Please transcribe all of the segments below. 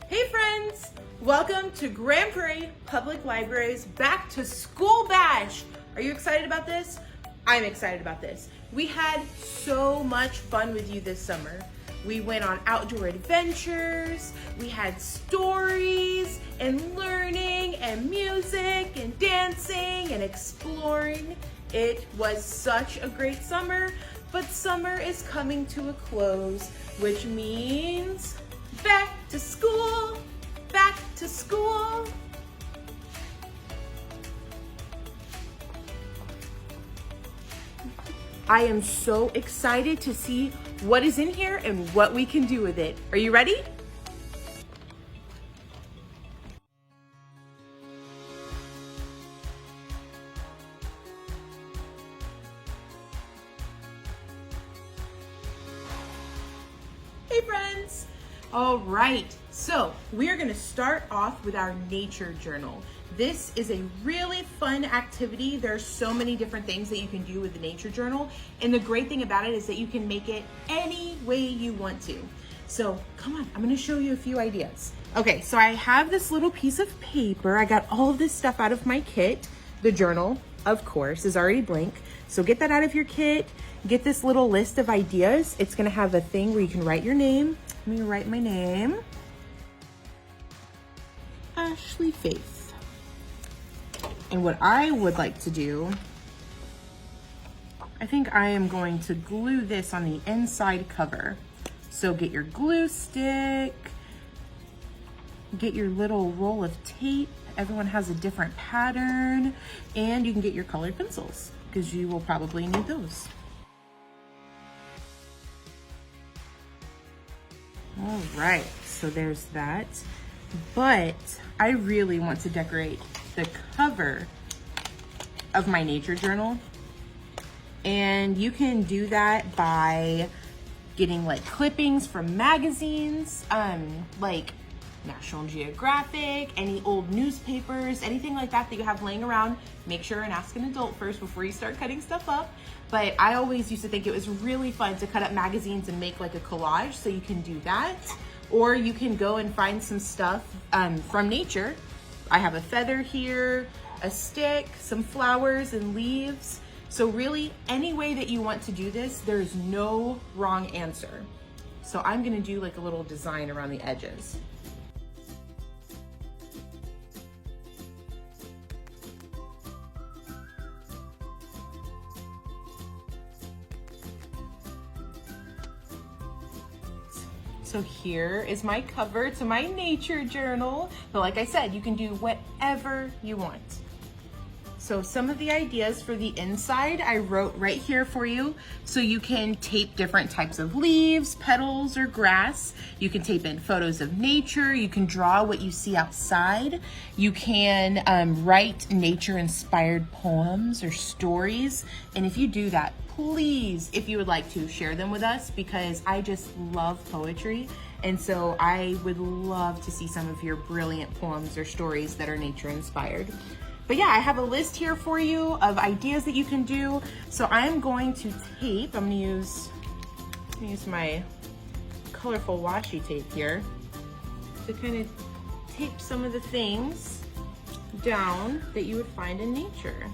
Hey friends, welcome to Grand Prairie Public Library's Back to School Bash. Are you excited about this? I'm excited about this. We had so much fun with you this summer. We went on outdoor adventures, we had stories and learning and music and dancing and exploring. It was such a great summer, but summer is coming to a close, which means back to school, back to school. I am so excited to see what is in here and what we can do with it. Are you ready? Hey friends! All right, so we are gonna start off with our nature journal. This is a really fun activity. There are so many different things that you can do with the nature journal. And the great thing about it is that you can make it any way you want to. So come on, I'm gonna show you a few ideas. Okay, so I have this little piece of paper. I got all of this stuff out of my kit. The journal, of course, is already blank. So get that out of your kit. Get this little list of ideas. It's gonna have a thing where you can write your name. Let me write my name. Ashley Faith. And what I would like to do, I think I am going to glue this on the inside cover. So get your glue stick, get your little roll of tape. Everyone has a different pattern, and you can get your colored pencils because you will probably need those. All right, so there's that. But I really want to decorate the cover of my nature journal. And you can do that by getting like clippings from magazines, like National Geographic, any old newspapers, anything like that that you have laying around. Make sure and ask an adult first before you start cutting stuff up. But I always used to think it was really fun to cut up magazines and make like a collage, so you can do that. Or you can go and find some stuff from nature. I have a feather here, a stick, some flowers and leaves. So really, any way that you want to do this, there's no wrong answer. So I'm gonna do like a little design around the edges. So here is my cover to my nature journal. But like I said, you can do whatever you want. So some of the ideas for the inside I wrote right here for you. So you can tape different types of leaves, petals, or grass. You can tape in photos of nature. You can draw what you see outside. You can write nature-inspired poems or stories. And if you do that, please, if you would like to, share them with us, because I just love poetry. And so I would love to see some of your brilliant poems or stories that are nature inspired. But yeah, I have a list here for you of ideas that you can do. So I'm going to tape, I'm gonna use my colorful washi tape here to kind of tape some of the things down that you would find in nature.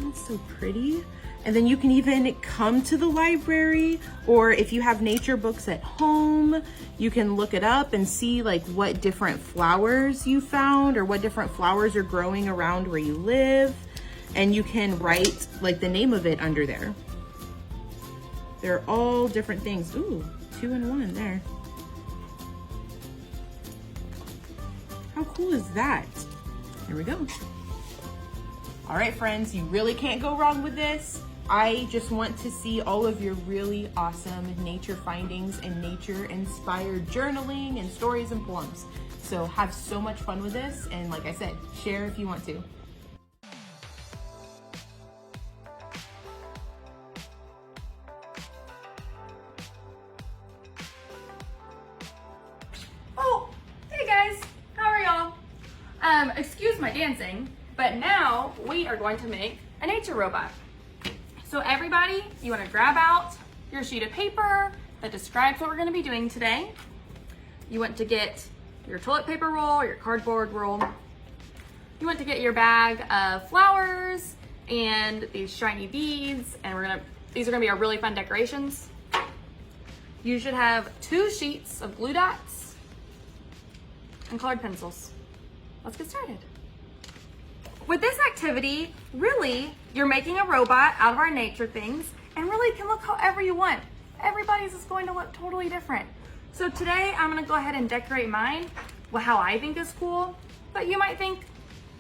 It's so pretty. And then you can even come to the library, or if you have nature books at home, you can look it up and see like what different flowers you found or what different flowers are growing around where you live. And you can write like the name of it under there. They're all different things. Ooh, 2-in-1 there. How cool is that? Here we go. All right, friends, you really can't go wrong with this. I just want to see all of your really awesome nature findings and nature-inspired journaling and stories and poems. So have so much fun with this, and like I said, share if you want to. Oh, hey guys, how are y'all? Excuse my dancing, but now we are going to make a nature robot. So everybody, you want to grab out your sheet of paper that describes what we're gonna be doing today. You want to get your toilet paper roll, your cardboard roll. You want to get your bag of flowers and these shiny beads, and these are gonna be our really fun decorations. You should have 2 sheets of glue dots and colored pencils. Let's get started. With this activity, really, you're making a robot out of our nature things, and really you can look however you want. Everybody's is going to look totally different. So today I'm gonna go ahead and decorate mine how I think is cool, but you might think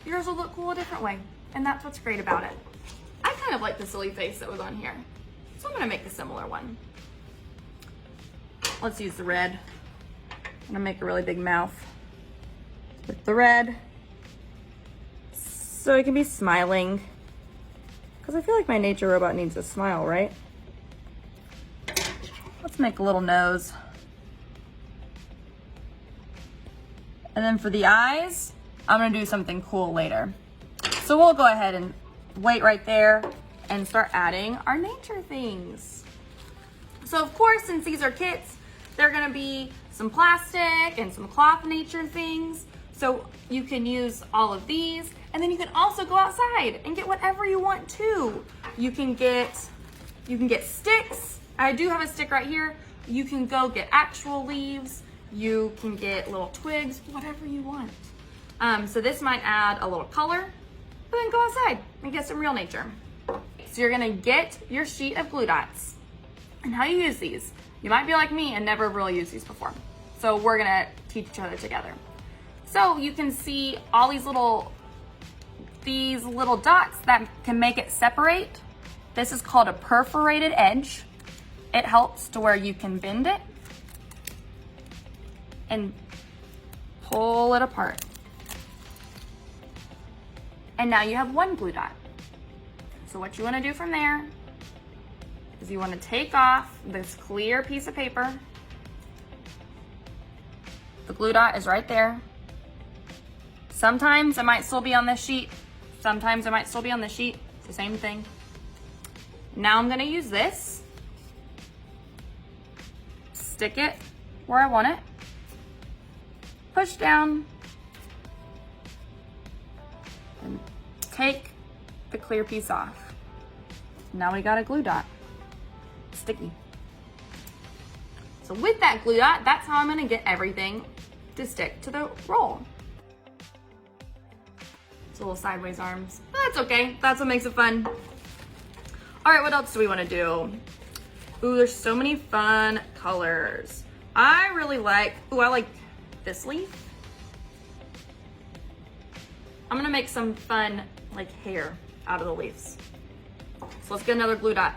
yours will look cool a different way, and that's what's great about it. I kind of like the silly face that was on here, so I'm gonna make a similar one. Let's use the red. I'm gonna make a really big mouth with the red, so it can be smiling, because I feel like my nature robot needs a smile, right? Let's make a little nose. And then for the eyes, I'm gonna do something cool later. So we'll go ahead and wait right there and start adding our nature things. So of course, since these are kits, there are gonna be some plastic and some cloth nature things. So you can use all of these, and then you can also go outside and get whatever you want too. You can get sticks. I do have a stick right here. You can go get actual leaves. You can get little twigs, whatever you want. So this might add a little color, but then go outside and get some real nature. So you're gonna get your sheet of glue dots. And how you use these, you might be like me and never really used these before. So we're gonna teach each other together. So you can see all these little dots that can make it separate. This is called a perforated edge. It helps to where you can bend it and pull it apart. And now you have one glue dot. So what you wanna do from there is you wanna take off this clear piece of paper. The glue dot is right there. Sometimes it might still be on this sheet. Sometimes it might still be on this sheet. It's the same thing. Now I'm gonna use this. Stick it where I want it. Push down. And take the clear piece off. Now we got a glue dot. Sticky. So with that glue dot, that's how I'm gonna get everything to stick to the roll. It's a little sideways arms. But that's okay. That's what makes it fun. All right, what else do we wanna do? Ooh, there's so many fun colors. I like this leaf. I'm gonna make some fun like hair out of the leaves. So let's get another glue dot.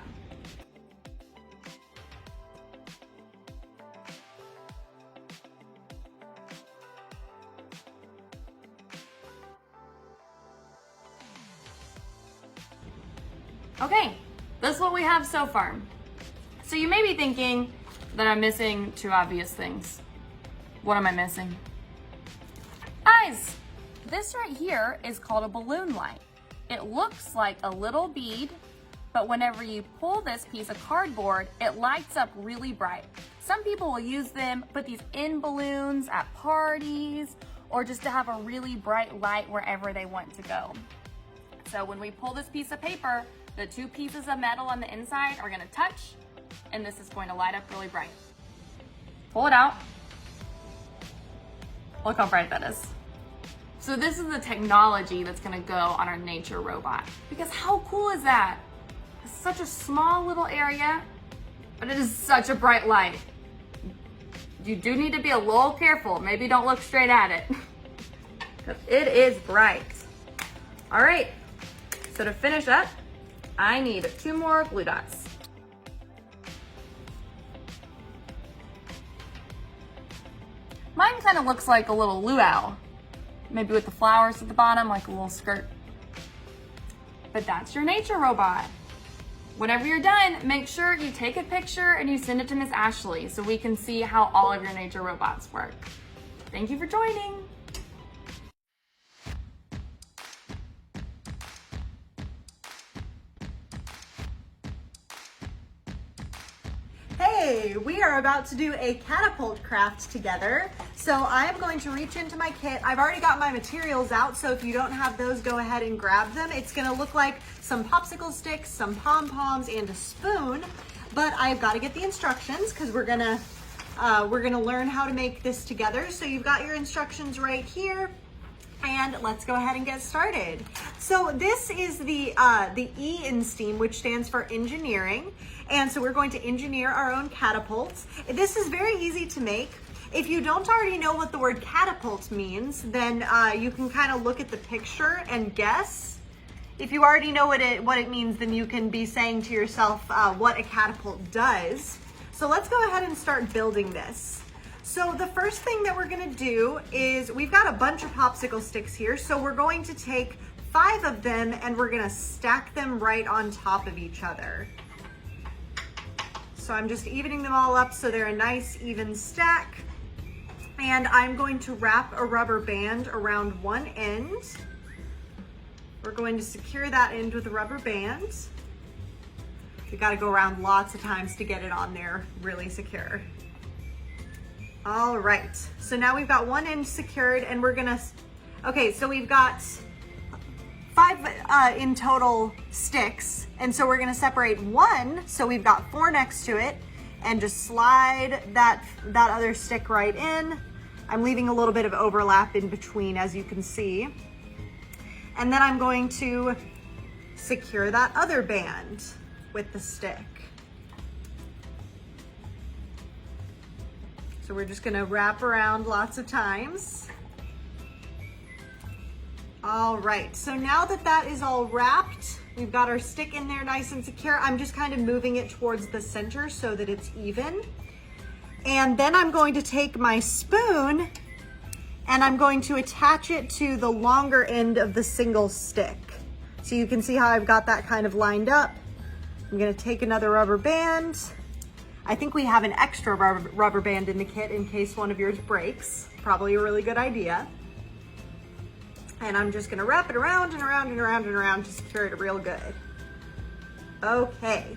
Okay, that's what we have so far. So you may be thinking that I'm missing 2 obvious things. What am I missing? Eyes! This right here is called a balloon light. It looks like a little bead, but whenever you pull this piece of cardboard, it lights up really bright. Some people will use them, put these in balloons at parties, or just to have a really bright light wherever they want to go. So when we pull this piece of paper, the 2 pieces of metal on the inside are gonna touch, and this is going to light up really bright. Pull it out. Look how bright that is. So this is the technology that's gonna go on our nature robot. Because how cool is that? It's such a small little area, but it is such a bright light. You do need to be a little careful. Maybe don't look straight at it. Because it is bright. All right, so to finish up, I need 2 more glue dots. Mine kind of looks like a little luau. Maybe with the flowers at the bottom, like a little skirt. But that's your nature robot. Whenever you're done, make sure you take a picture and you send it to Miss Ashley so we can see how all of your nature robots work. Thank you for joining. Hey Okay, we are about to do a catapult craft together. So I am going to reach into my kit. I've already got my materials out, so if you don't have those, go ahead and grab them. It's gonna look like some popsicle sticks, some pom-poms, and a spoon, but I've got to get the instructions because we're gonna learn how to make this together. So you've got your instructions right here. And let's go ahead and get started. So this is the E in STEAM, which stands for engineering. And so we're going to engineer our own catapults. This is very easy to make. If you don't already know what the word catapult means, then you can kind of look at the picture and guess. If you already know what it means, then you can be saying to yourself what a catapult does. So let's go ahead and start building this. So the first thing that we're gonna do is, we've got a bunch of popsicle sticks here, so we're going to take 5 of them and we're gonna stack them right on top of each other. So I'm just evening them all up so they're a nice even stack. And I'm going to wrap a rubber band around one end. We're going to secure that end with a rubber band. We gotta go around lots of times to get it on there really secure. All right, so now we've got one end secured and we're gonna, okay, so we've got 5 in total sticks. And so we're gonna separate 1, so we've got 4 next to it, and just slide that other stick right in. I'm leaving a little bit of overlap in between, as you can see. And then I'm going to secure that other band with the stick. So we're just gonna wrap around lots of times. All right, so now that that is all wrapped, we've got our stick in there nice and secure. I'm just kind of moving it towards the center so that it's even. And then I'm going to take my spoon and I'm going to attach it to the longer end of the single stick. So you can see how I've got that kind of lined up. I'm gonna take another rubber band. I think we have an extra rubber band in the kit in case one of yours breaks. Probably a really good idea. And I'm just gonna wrap it around and around and around and around to secure it real good. Okay.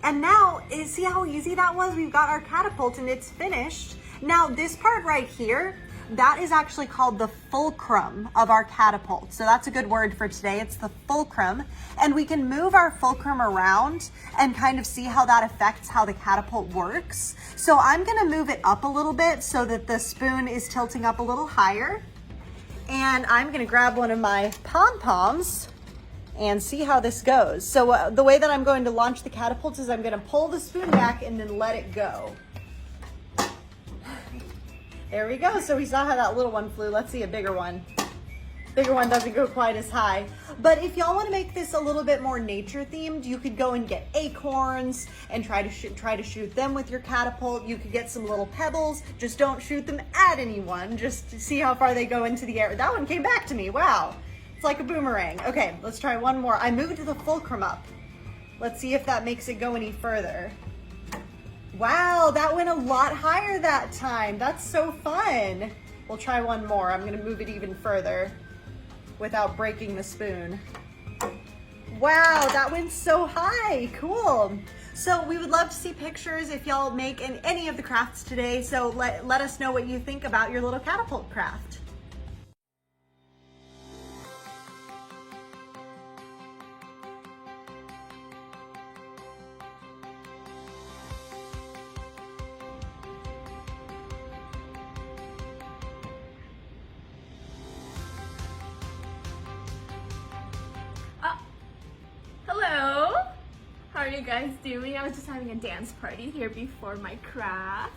And now, see how easy that was? We've got our catapult and it's finished. Now this part right here, that is actually called the fulcrum of our catapult. So that's a good word for today. It's the fulcrum. And we can move our fulcrum around and kind of see how that affects how the catapult works. So I'm gonna move it up a little bit so that the spoon is tilting up a little higher. And I'm gonna grab one of my pom-poms and see how this goes. So the way that I'm going to launch the catapult is I'm gonna pull the spoon back and then let it go. There we go. So we saw how that little one flew. Let's see a bigger one. Bigger one doesn't go quite as high. But if y'all want to make this a little bit more nature themed, you could go and get acorns and try to shoot them with your catapult. You could get some little pebbles. Just don't shoot them at anyone. Just to see how far they go into the air. That one came back to me. Wow. It's like a boomerang. Okay, let's try one more. I moved the fulcrum up. Let's see if that makes it go any further. Wow, that went a lot higher that time. That's so fun. We'll try one more. I'm gonna move it even further without breaking the spoon. Wow, that went so high. Cool. So we would love to see pictures if y'all make any of the crafts today. So let us know what you think about your little catapult craft. Hello! How are you guys doing? I was just having a dance party here before my craft.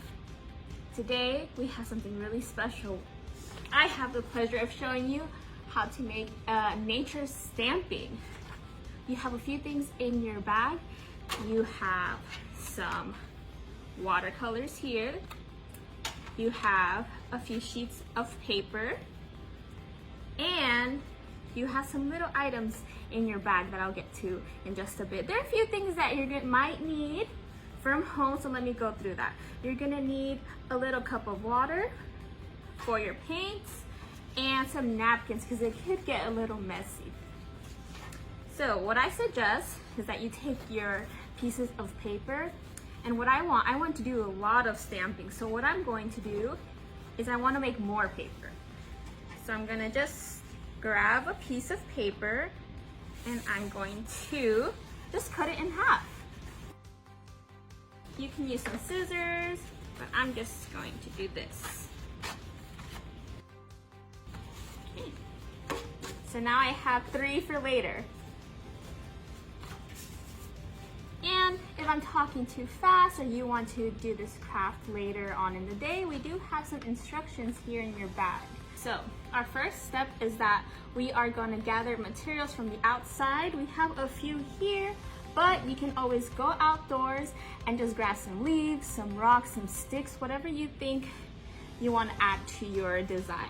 Today we have something really special. I have the pleasure of showing you how to make nature stamping. You have a few things in your bag. You have some watercolors here. You have a few sheets of paper. And you have some little items in your bag that I'll get to in just a bit. There are a few things that you might need from home, so let me go through that. You're gonna need a little cup of water for your paints and some napkins because it could get a little messy. So what I suggest is that you take your pieces of paper And what I want to do a lot of stamping. So what I'm going to do is I want to make more paper. So I'm gonna just grab a piece of paper and I'm going to just cut it in half. You can use some scissors, but I'm just going to do this. Okay. So now I have 3 for later. And if I'm talking too fast or you want to do this craft later on in the day, we do have some instructions here in your bag. So our first step is that we are going to gather materials from the outside. We have a few here, but you can always go outdoors and just grab some leaves, some rocks, some sticks, whatever you think you want to add to your design.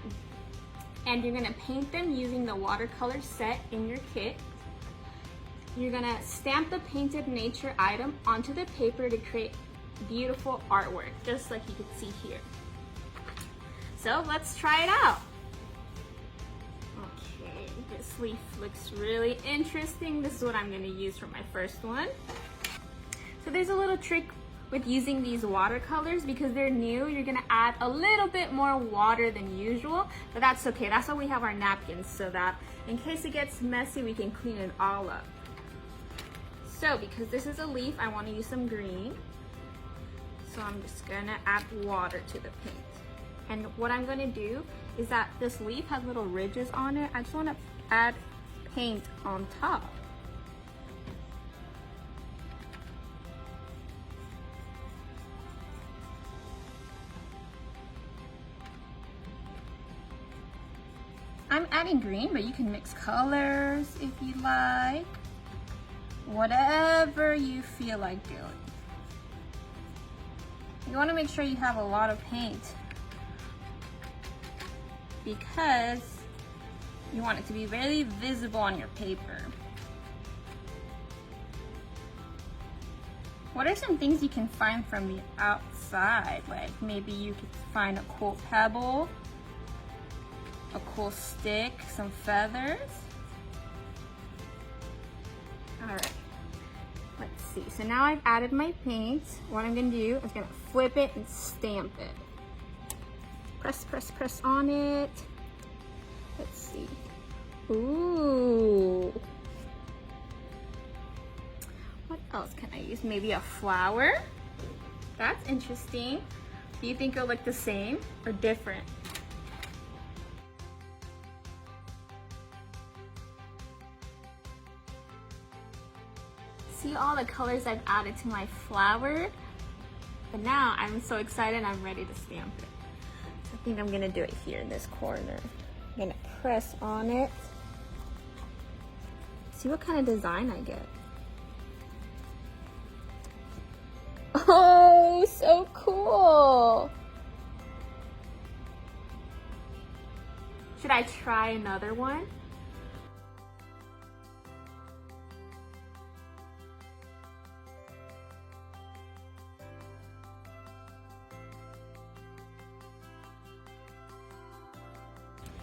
And you're going to paint them using the watercolor set in your kit. You're going to stamp the painted nature item onto the paper to create beautiful artwork, just like you can see here. So let's try it out. Okay, this leaf looks really interesting. This is what I'm going to use for my first one. So there's a little trick with using these watercolors. Because they're new, you're going to add a little bit more water than usual, but that's okay. That's why we have our napkins, so that in case it gets messy, we can clean it all up. So because this is a leaf, I want to use some green. So I'm just going to add water to the paint. And what I'm going to do is that this leaf has little ridges on it. I just want to add paint on top. I'm adding green, but you can mix colors if you like. Whatever you feel like doing. You want to make sure you have a lot of paint, because you want it to be very visible on your paper. What are some things you can find from the outside? Like maybe you could find a cool pebble, a cool stick, some feathers. All right, let's see. So now I've added my paint. What I'm gonna do is gonna flip it and stamp it. Press, press, press on it. Let's see. Ooh. What else can I use? Maybe a flower? That's interesting. Do you think it'll look the same or different? See all the colors I've added to my flower? But now I'm so excited, I'm ready to stamp it. So I think I'm gonna do it here in this corner. I'm gonna press on it. See what kind of design I get. Oh, so cool. Should I try another one?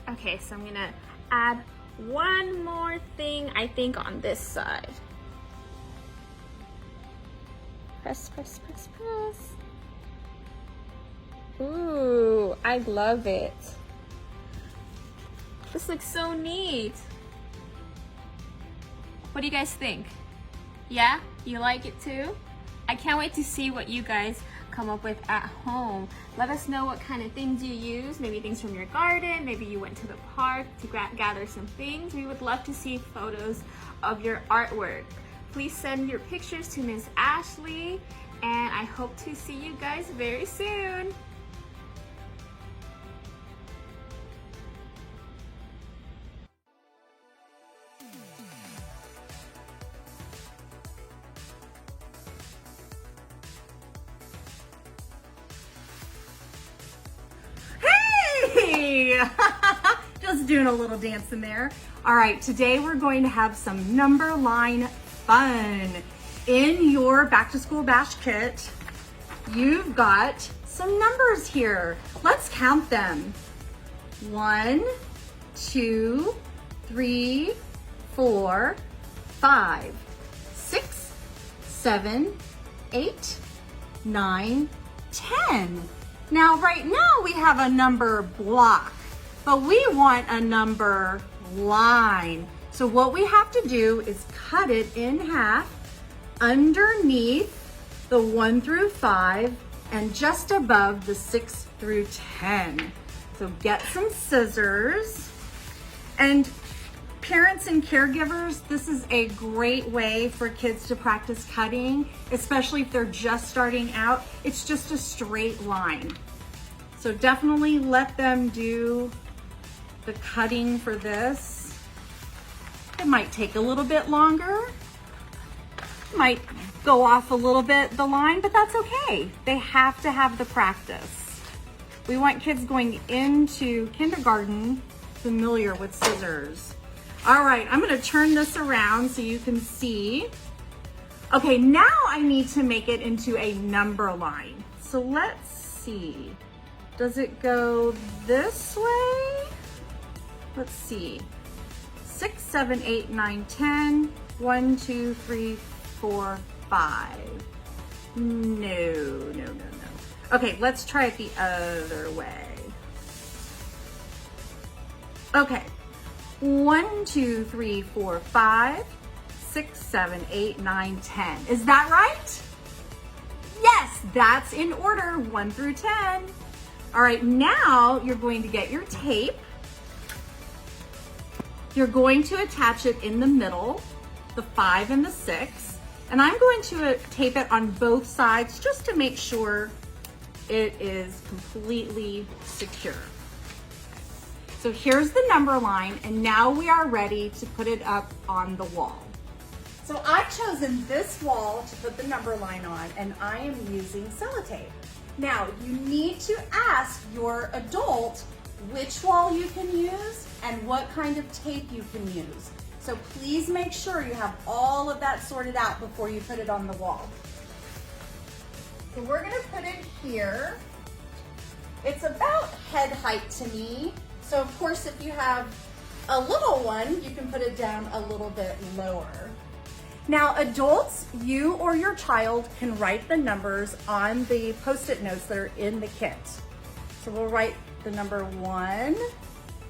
Okay, so I'm gonna add one more thing, I think, on this side. Press, press, press, press. Ooh, I love it. This looks so neat. What do you guys think? Yeah, you like it too? I can't wait to see what you guys come up with at home. Let us know what kind of things you use, maybe things from your garden, maybe you went to the park to gather some things. We would love to see photos of your artwork. Please send your pictures to Miss Ashley, and I hope to see you guys very soon. Just doing a little dance in there. All right, today we're going to have some number line fun. In your back to school bash kit, you've got some numbers here. Let's count them. 1, 2, 3, 4, 5, 6, 7, 8, 9, 10. Now, right now we have a number block, but we want a number line. So what we have to do is cut it in half underneath the 1 through 5 and just above the 6 through 10. So get some scissors. And parents and caregivers, this is a great way for kids to practice cutting, especially if they're just starting out. It's just a straight line. So definitely let them do the cutting for this. It might take a little bit longer. Might go off a little bit, the line, but that's okay. They have to have the practice. We want kids going into kindergarten familiar with scissors. All right, I'm gonna turn this around so you can see. Okay, now I need to make it into a number line. So let's see. Does it go this way? Let's see. 6, 7, 8, 9, 10. 1, 2, 3, 4, 5. No. Okay, let's try it the other way. Okay. 1, 2, 3, 4, 5, 6, 7, 8, 9, 10. Is that right? Yes, that's in order, 1 through 10. All right, now you're going to get your tape. You're going to attach it in the middle, the 5 and the 6. And I'm going to tape it on both sides just to make sure it is completely secure. So here's the number line, and now we are ready to put it up on the wall. So I've chosen this wall to put the number line on, and I am using sellotape. Now, you need to ask your adult which wall you can use and what kind of tape you can use. So please make sure you have all of that sorted out before you put it on the wall. So we're gonna put it here. It's about head height to me. So of course, if you have a little one, you can put it down a little bit lower. Now adults, you or your child can write the numbers on the Post-it notes that are in the kit. So we'll write the number 1,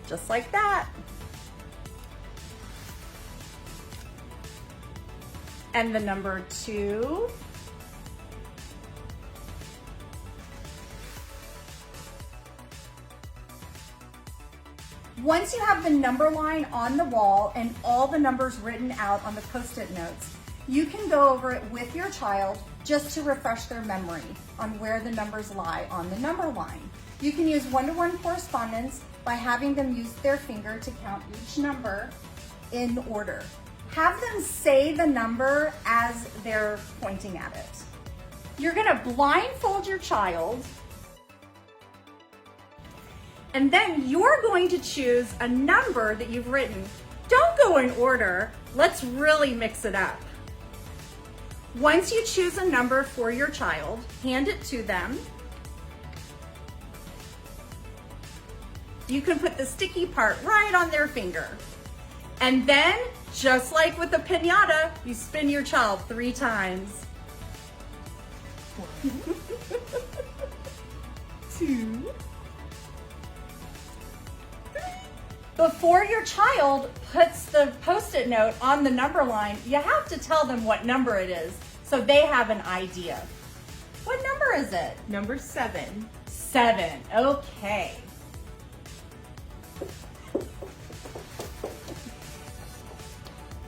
just like that. And the number 2. Once you have the number line on the wall and all the numbers written out on the Post-it notes, you can go over it with your child just to refresh their memory on where the numbers lie on the number line. You can use one-to-one correspondence by having them use their finger to count each number in order. Have them say the number as they're pointing at it. You're gonna blindfold your child, and then you're going to choose a number that you've written. Don't go in order. Let's really mix it up. Once you choose a number for your child, hand it to them. You can put the sticky part right on their finger. And then, just like with a piñata, you spin your child 3 times. 1, 2, 3. Before your child puts the Post-it note on the number line, you have to tell them what number it is so they have an idea. What number is it? Number 7. 7, okay.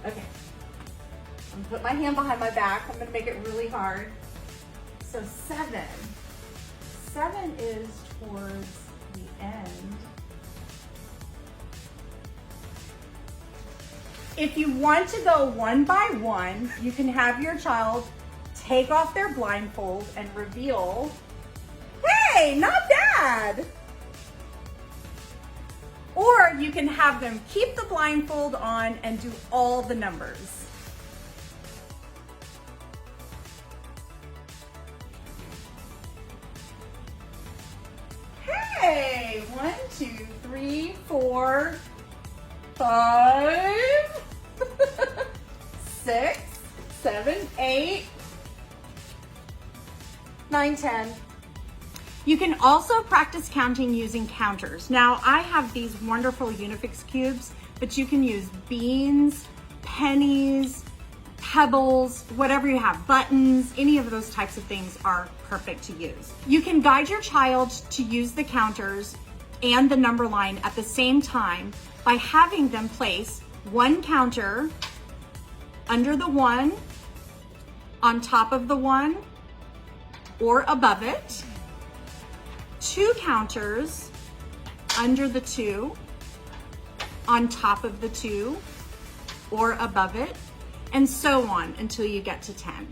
Okay, I'm gonna put my hand behind my back. I'm gonna make it really hard. So 7. 7 is towards the end. If you want to go one by one, you can have your child take off their blindfold and reveal, hey, not bad. Or you can have them keep the blindfold on and do all the numbers. Hey, 1, 2, 3, 4, 5, 6, 7, 8, 9, 10. You can also practice counting using counters. Now, I have these wonderful Unifix cubes, but you can use beans, pennies, pebbles, whatever you have, buttons, any of those types of things are perfect to use. You can guide your child to use the counters and the number line at the same time by having them place one counter under the 1, on top of the 1, or above it, 2 counters under the 2, on top of the 2, or above it, and so on until you get to 10.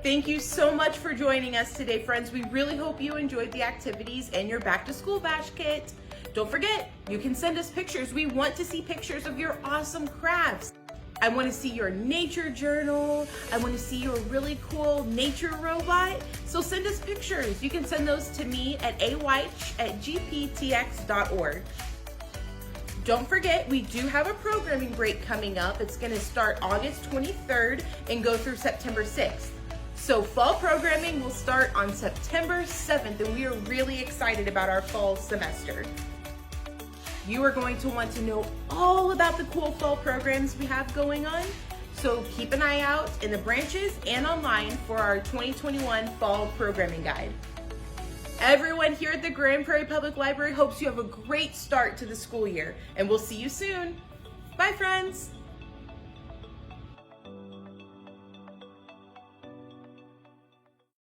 Thank you so much for joining us today, friends. We really hope you enjoyed the activities and your back to school bash kit. Don't forget, you can send us pictures. We want to see pictures of your awesome crafts. I want to see your nature journal. I want to see your really cool nature robot. So send us pictures. You can send those to me at aweich@gptx.org. Don't forget, we do have a programming break coming up. It's going to start August 23rd and go through September 6th. So fall programming will start on September 7th, and we are really excited about our fall semester. You are going to want to know all about the cool fall programs we have going on. So keep an eye out in the branches and online for our 2021 fall programming guide. Everyone here at the Grand Prairie Public Library hopes you have a great start to the school year, and we'll see you soon. Bye, friends.